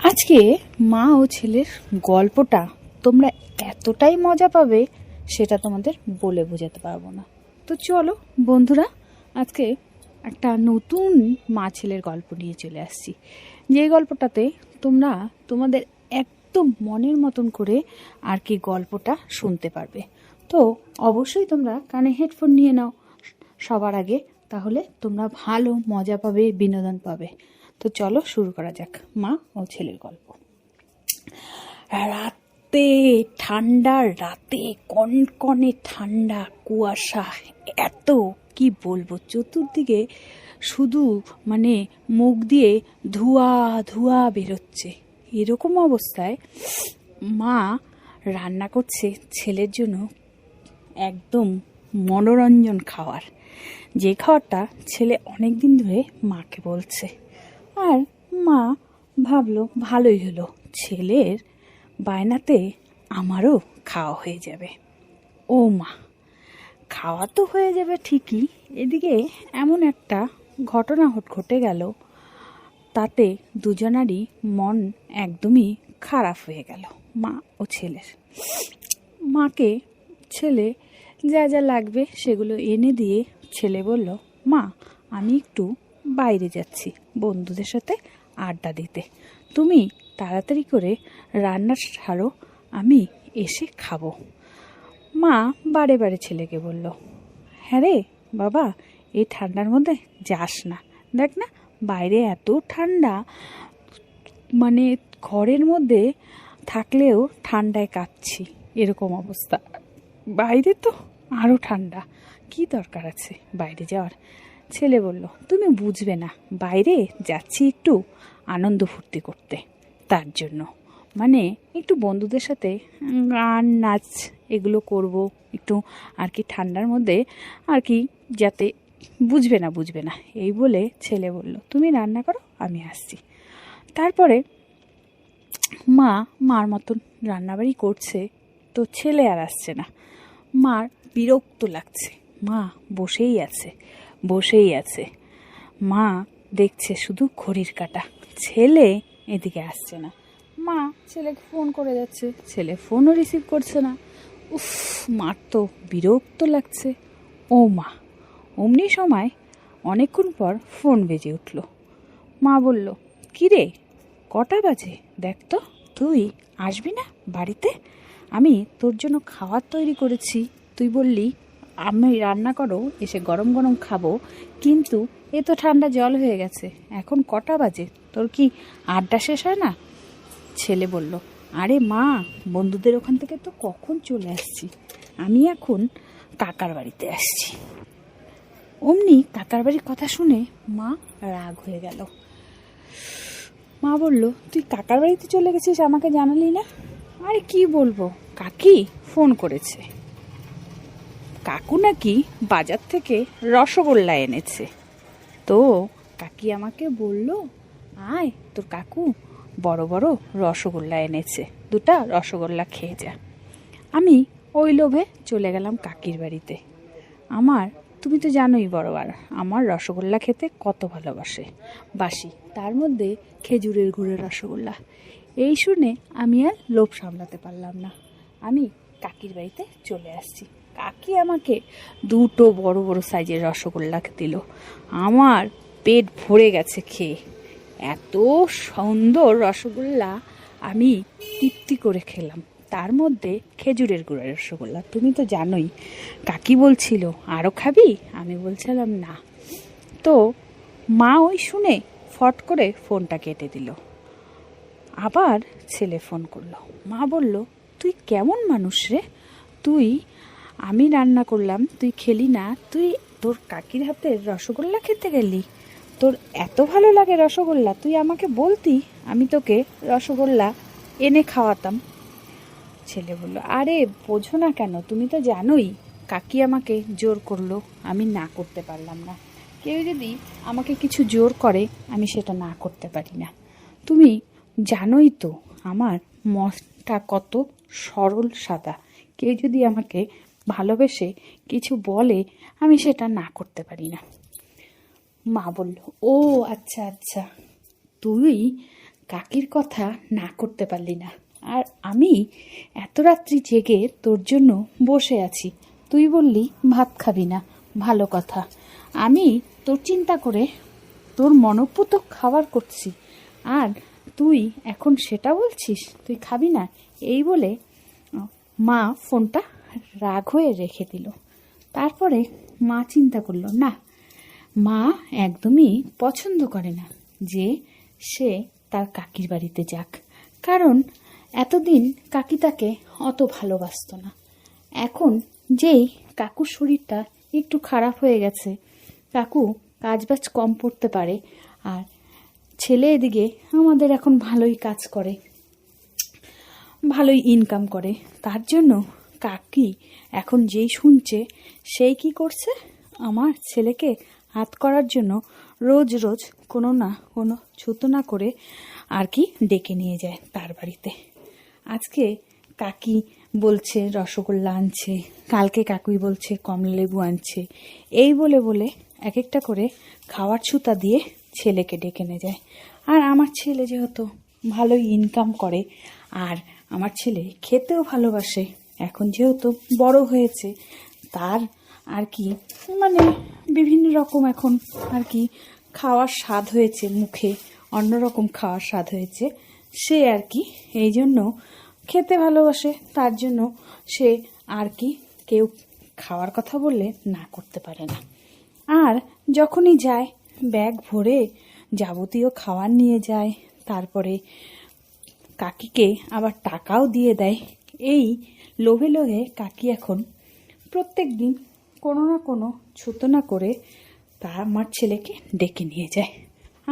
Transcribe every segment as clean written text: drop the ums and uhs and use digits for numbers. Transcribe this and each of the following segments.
আজকে মা ও ছেলের গল্পটা তোমরা এতটাই মজা পাবে সেটা তোমাদের বলে বোঝাতে পারবো না। তো চলো বন্ধুরা, আজকে একটা নতুন মা ছেলের গল্প নিয়ে চলে আসছি, যে গল্পটাতে তোমরা তোমাদের একদম মনের মতন করে আর কি গল্পটা শুনতে পারবে। তো অবশ্যই তোমরা কানে হেডফোন নিয়ে নাও সবার আগে, তাহলে তোমরা ভালো মজা পাবে, বিনোদন পাবে। তো চলো শুরু করা যাক মা ও ছেলের গল্প। রাতে ঠান্ডার রাতে কনকনে ঠান্ডা, কুয়াশা এত কি বলবো, চতুর্দিকে শুধু মুখ দিয়ে ধোঁয়া ধোঁয়া বেরোচ্ছে। এরকম অবস্থায় মা রান্না করছে ছেলের জন্য একদম মনোরঞ্জন খাওয়ার, যে খাওয়ারটা ছেলে অনেক দিন ধরে মাকে বলছে। আর মা ভাবলো ভালোই হলো, ছেলের বায়নাতে আমারও খাওয়া হয়ে যাবে। ও মা, খাওয়া তো হয়ে যাবে ঠিকই, এদিকে এমন একটা ঘটনা ঘটে গেল, তাতে দুজনারই মন একদমই খারাপ হয়ে গেল, মা ও ছেলের। মাকে ছেলে যা যা লাগবে সেগুলো এনে দিয়ে ছেলে বলল, মা আমি একটু বাইরে যাচ্ছি বন্ধুদের সাথে আড্ডা দিতে, তুমি তাড়াতাড়ি করে রান্না ছাড়ো, আমি এসে খাবো। মা বারে বারে ছেলেকে বলল, হ্যাঁ রে বাবা, এই ঠান্ডার মধ্যে যাস না, দেখ না বাইরে এত ঠান্ডা, ঘরের মধ্যে থাকলেও ঠান্ডায় কাঁপছি, এরকম অবস্থা, বাইরে তো আরও ঠান্ডা, কি দরকার আছে বাইরে যাওয়ার। ছেলে বলল, তুমি বুঝবে না, বাইরে যাচ্ছি একটু আনন্দ ফুর্তি করতে, তার জন্য একটু বন্ধুদের সাথে গান নাচ এগুলো করব, একটু আর কি ঠান্ডার মধ্যে আর কি, যাতে বুঝবে না এই বলে ছেলে বলল, তুমি রান্না করো আমি আসছি। তারপরে মার মতন রান্নাবাড়ি করছে, তো ছেলে আর আসছে না। মার বিরক্ত লাগছে, মা বসেই আছে। মা দেখছে শুধু ঘড়ির কাঁটা, ছেলে এদিকে আসছে না। মা ছেলেকে ফোন করে যাচ্ছে, ছেলে ফোনও রিসিভ করছে না। উফ, মার তো বিরক্ত লাগছে। ও মা, অমনি সময় অনেকক্ষণ পর ফোন বেজে উঠল। মা বলল, কি রে, কটা বাজে দেখ তো, তুই আসবি না বাড়িতে? আমি তোর জন্য খাবার তৈরি করেছি, তুই বললি আমি রান্না করো, এসে গরম গরম খাবো, কিন্তু এ তো ঠান্ডা জল হয়ে গেছে, এখন কটা বাজে, তোর কি আড্ডা শেষ হয় না? ছেলে বলল, আরে মা, বন্ধুদের ওখান থেকে তো কখন চলে আসছি, আমি এখন কাকার বাড়িতে আসছি। অমনি কাকার বাড়ির কথা শুনে মা রাগ হয়ে গেল। মা বলল, তুই কাকার বাড়িতে চলে গেছিস, আমাকে জানালি না? আরে কি বলবো, কাকি ফোন করেছে, কাকু নাকি বাজার থেকে রসগোল্লা এনেছে, তো কাকি আমাকে বলল, আয় তোর কাকু বড় বড় রসগোল্লা এনেছে, দুটা রসগোল্লা খেয়ে যা। আমি ওই লোভে চলে গেলাম কাকির বাড়িতে। তুমি তো জানোই বড়বার, আমার রসগোল্লা খেতে কত বাসি, তার মধ্যে খেজুরের গুড়ের রসগোল্লা। এই শুনে আমি আর লোভ সামলাতে পারলাম না, আমি কাকির বাড়িতে চলে আসছি। কাকি আমাকে দুটো বড় বড় সাইজের রসগোল্লা দিল, আমার পেট ভরে গেছে খেয়ে। এত সুন্দর রসগোল্লা আমি তৃপ্তি করে খেলাম, তার মধ্যে খেজুরের গুড়ের রসগোল্লা। তুমি তো জানোই, কাকি বলছিল আরও খাবি, আমি বলছিলাম না। তো মা ওই শুনে ফট করে ফোনটা কেটে দিল। আবার ছেলে ফোন করলো, মা বলল, তুই কেমন মানুষ রে, আমি রান্না করলাম তুই খেলি না, তুই তোর কাকির হাতের রসগোল্লা খেতে গেলি, তোর এত ভালো লাগে রসগোল্লা, তুই আমাকে বলতি, আমি তোকে রসগোল্লা এনে খাওয়াতাম। ছেলে বলল, আরে বোঝো না কেন, তুমি তো জানোই কাকি আমাকে জোর করলো, আমি না করতে পারলাম না, কেউ যদি আমাকে কিছু জোর করে আমি সেটা না করতে পারি না, তুমি জানোই তো আমার মনটা কত সরল সাদা, কেউ যদি আমাকে ভালোবেসে কিছু বলে আমি সেটা না করতে পারি না। মা বলল, ও আচ্ছা আচ্ছা, তুই কাকির কথা না করতে পারলি না। আর আমি এত রাত্রি জেগে তোর জন্য বসে আছি, তুই বললি ভাত খাবি না, ভালো কথা। আমি তোর চিন্তা করে তোর মনপুত খাবার করছি, আর তুই এখন সেটা বলছিস তুই খাবি না। এই বলে মা ফোনটা রাগ হয়ে রেখে দিল। তারপরে মা চিন্তা করলো, না, মা একদমই পছন্দ করে না যে সে তার কাকির বাড়িতে যাক, কারণ এতদিন কাকি তাকে অত ভালোবাসতো না। এখন যেই কাকুর শরীরটা একটু খারাপ হয়ে গেছে, কাকু কাজবাজ কম করতে পারে, আর ছেলে এদিকে আমাদের এখন ভালোই কাজ করে, ভালোই ইনকাম করে, তার জন্য কাকি এখন যেই শুনছে সেই কি করছে, আমার ছেলেকে হাত করার জন্য রোজ রোজ কোনো না কোনো ছুতো করে আর কি ডেকে নিয়ে যায় তার বাড়িতে। আজকে কাকি বলছে রসগোল্লা আনছে, কালকে কাকুই বলছে কমলালেবু আনছে, এই বলে বলে এক একটা করে খাওয়ার ছুতা দিয়ে ছেলেকে ডেকে নিয়ে যায়। আর আমার ছেলে যেহেতু ভালোই ইনকাম করে, আর আমার ছেলে খেতেও ভালোবাসে, এখন যেহেতু বড় হয়েছে, তার আর কি মানে বিভিন্ন রকম এখন আর কি খাওয়ার স্বাদ হয়েছে, মুখে অন্যরকম খাওয়ার স্বাদ হয়েছে, সে আর কি এই জন্য খেতে ভালোবাসে, তার জন্য সে আর কি কেউ খাওয়ার কথা বললে না করতে পারে না। আর যখনই যায় ব্যাগ ভরে যাবতীয় খাবার নিয়ে যায়, তারপরে কাকিকে আবার টাকাও দিয়ে দেয়। এই লোভে লোভে কাকি এখন প্রত্যেক দিন কোনো না কোনো ছুতো না করে তা আমার ছেলেকে ডেকে নিয়ে যায়।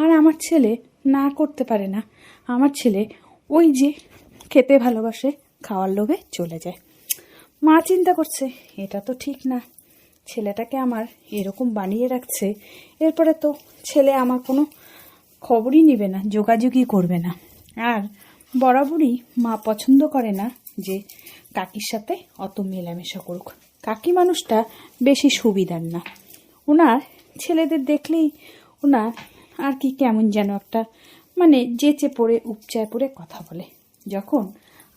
আর আমার ছেলে না করতে পারে না, আমার ছেলে ওই যে খেতে ভালোবাসে, খাওয়ার লোভে চলে যায়। মা চিন্তা করছে এটা তো ঠিক না, ছেলেটাকে আমার এরকম বানিয়ে রাখছে, এরপরে তো ছেলে আমার কোনো খবরই নেবে না, যোগাযোগই করবে না। আর বরাবরই মা পছন্দ করে না যে কাকির সাথে অত মেলামেশা করুক। কাকি মানুষটা বেশি সুবিধার না, ওনার ছেলেদের দেখলেই ওনার আর কি কেমন যেন একটা মানে যেচে পড়ে উপচায় পড়ে কথা বলে। যখন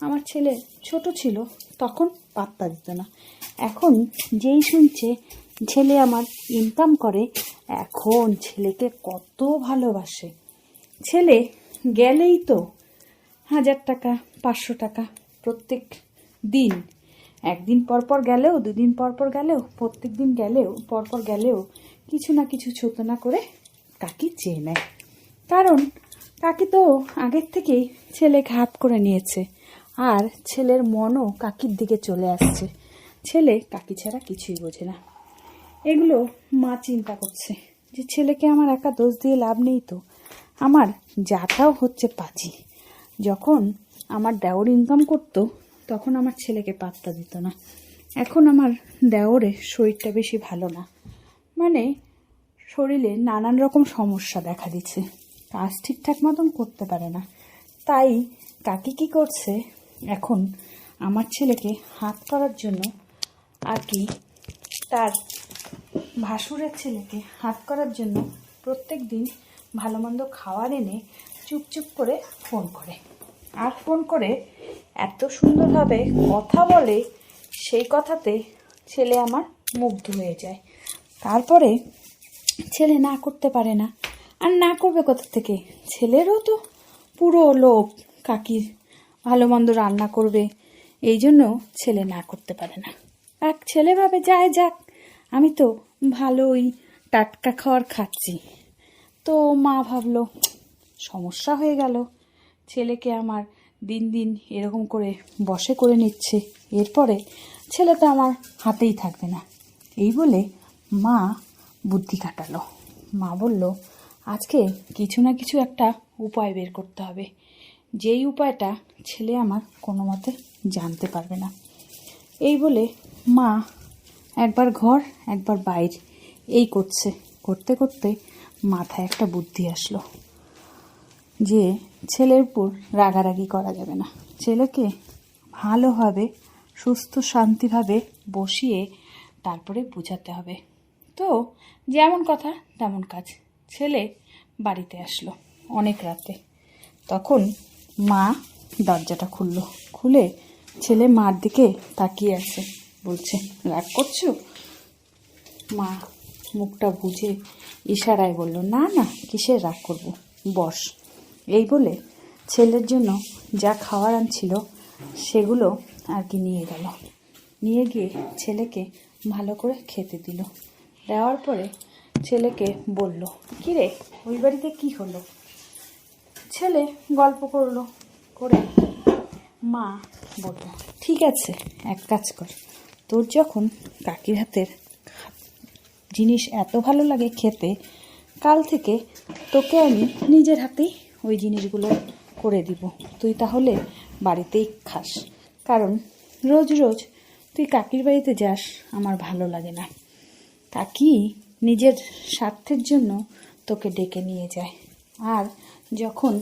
আমার ছেলে ছোট ছিল তখন পাত্তা দিত না, এখন যেই শুনছে ছেলে আমার ইনকাম করে, এখন ছেলেকে কত ভালোবাসে। ছেলে গেলেই তো 1000 টাকা 500 টাকা প্রত্যেক দিন, একদিন পরপর গেলেও, দুদিন পরপর গেলেও, প্রত্যেক দিন গেলেও পরপর গেলেও কিছু না কিছু ছুতনা করে কাকি চেয়ে নেয়। কারণ কাকি তো আগের থেকেই ছেলেকে হাত করে নিয়েছে, আর ছেলের মনও কাকির দিকে চলে আসছে। ছেলে কাকি ছাড়া কিছুই বোঝে না। এগুলো মা চিন্তা করছে যে ছেলেকে আমার একা দোষ দিয়ে লাভ নেই, তো আমার যাটাও হচ্ছে পাজি। যখন আমার দেওর ইনকাম করতো তখন আমার ছেলেকে পাত্তা দিত না, এখন আমার দেওরের শরীরটা বেশি ভালো না, মানে শরীরে নানান রকম সমস্যা দেখা দিচ্ছে, কাজ ঠিকঠাক মতন করতে পারে না। তাই কাকি কী করছে, এখন আমার ছেলেকে হাত করার জন্য আর কি তার ভাসুরের ছেলেকে হাত করার জন্য প্রত্যেক দিন ভালো মন্দ খাবার এনে চুপচুপ করে ফোন করে, আর ফোন করে এত সুন্দরভাবে কথা বলে, সেই কথাতে ছেলে আমার মুগ্ধ হয়ে যায়। তারপরে ছেলে না করতে পারে না, আর না করবে কোথা থেকে, ছেলেরও তো পুরো লোভ কাকির ভালো মন্দ রান্না করবে, এই জন্য ছেলে না করতে পারে না। এক ছেলে ভাবে যায় যাক, আমি তো ভালোই টাটকা খাবার খাচ্ছি। তো মা ভাবলো সমস্যা হয়ে গেল, ছেলেকে আমার দিন দিন এরকম করে বশে করে নিচ্ছে, এরপরে ছেলে তো আমার হাতেই থাকবে না। এই বলে মা বুদ্ধি খাটালো। মা বলল আজকে কিছু না কিছু একটা উপায় বের করতে হবে, যেই উপায়টা ছেলে আমার কোনো মতে জানতে পারবে না। এই বলে মা একবার ঘর একবার বাইরে এই করছে, করতে করতে মাথায় একটা বুদ্ধি আসলো যে ছেলের উপর রাগারাগি করা যাবে না, ছেলেকে ভালোভাবে সুস্থ শান্তিভাবে বসিয়ে তারপরে বোঝাতে হবে। তো যেমন কথা তেমন কাজ, ছেলে বাড়িতে আসলো অনেক রাতে। তখন মা দরজাটা খুলে ছেলে মার দিকে তাকিয়ে আছে, বলছে রাগ করছো? মা মুখটা বুঝে ইশারায় বলল, না না, কিসের রাগ করব, বস। এই বলে ছেলের জন্য যা খাবার আনছিল সেগুলো আর কি নিয়ে গেল। নিয়ে গিয়ে ছেলেকে ভালো করে খেতে দিল। দেওয়ার পরে ছেলেকে বলল, কিরে ওই বাড়িতে কি হলো? ছেলে গল্প করলো, করে মা বলল, ঠিক আছে, এক কাজ কর, তোর যখন কাকির হাতের জিনিস এত ভালো লাগে খেতে, কাল থেকে তোকে আমি নিজের হাতেই ওই জিনিসগুলো করে দিব। তুই তাহলে বাড়িতেই খাস, কারণ রোজ রোজ তুই কাকির বাড়িতে যাস আমার ভালো লাগে না। কাকি নিজের স্বার্থের জন্য তোকে ডেকে নিয়ে যায়। আর যখন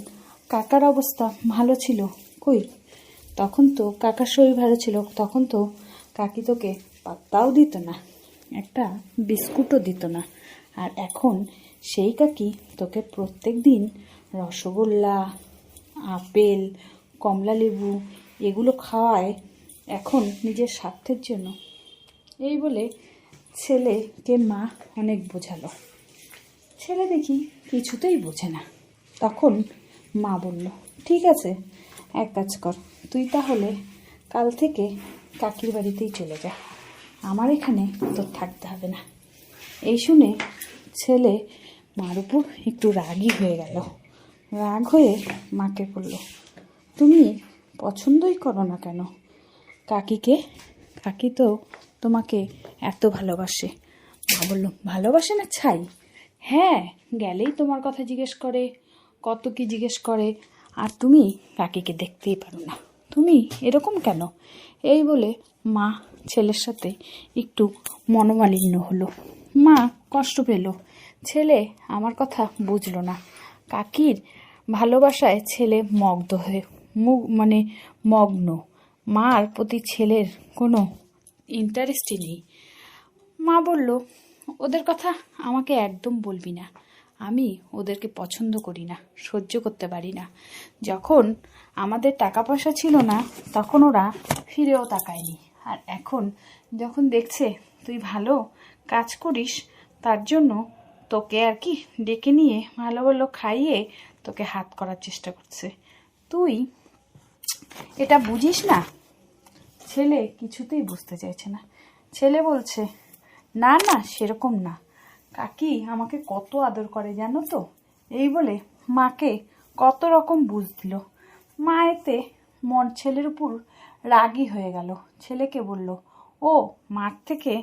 কাকার অবস্থা ভালো ছিল, কই তখন তো কাকার শরীর ভালো ছিল, তখন তো কাকি তোকে পাত্তাও দিত না, একটা বিস্কুটও দিত না। আর এখন সেই কাকি তোকে প্রত্যেক দিন রসগোল্লা, আপেল, কমলা লেবু এগুলো খাওয়ায় এখন নিজের স্বার্থের জন্য। এই বলে ছেলেকে মা অনেক বোঝালো। ছেলে দেখি কিছুতেই বোঝে না। তখন মা বলল, ঠিক আছে, এক কাজ কর, তুই তাহলে কাল থেকে কাকির বাড়িতেই চলে যা, আমার এখানে তোর থাকতে হবে না। এই শুনে ছেলে মার উপর একটু রাগই হয়ে গেল। রাগ হয়ে মাকে বলল, তুমি পছন্দই করো না কেন কাকিকে? কাকি তো তোমাকে এত ভালোবাসে। মা বলল, ভালোবাসে না ছাই? হ্যাঁ, গেলেই তোমার কথা জিজ্ঞেস করে, কত কি জিজ্ঞেস করে, আর তুমি কাকিকে দেখতেই পারো না, তুমি এরকম কেন? এই বলে মা ছেলের সাথে একটু মনোমালিন্য হলো। মা কষ্ট পেল, ছেলে আমার কথা বুঝলো না। কাকির ভালোবাসায় ছেলে মগ্ধ হয়ে মগ্ন। মার প্রতি ছেলের কোনো ইন্টারেস্টই নেই। মা বলল, ওদের কথা আমাকে একদম বলবি না, আমি ওদেরকে পছন্দ করি না, সহ্য করতে পারি না। যখন আমাদের টাকা পয়সা ছিল না তখন ওরা ফিরেও তাকায়নি, আর এখন যখন দেখছে তুই ভালো কাজ করিস তার জন্য তোকে আর কি ডেকে নিয়ে ভালো ভালো খাইয়ে তোকে হাত করার চেষ্টা করছে। তুই এটা বুঝিস না? ছেলে কিছুতেই বুঝতে চাইছে না। ছেলে বলছে, না না, সেরকম না, কাকি আমাকে কত আদর করে জানো তো। এই বলে মাকে কত রকম বুঝ দিল। মা এতে ছেলের উপর রাগী হয়ে গেল। ছেলেকে বলল, ও মার থেকে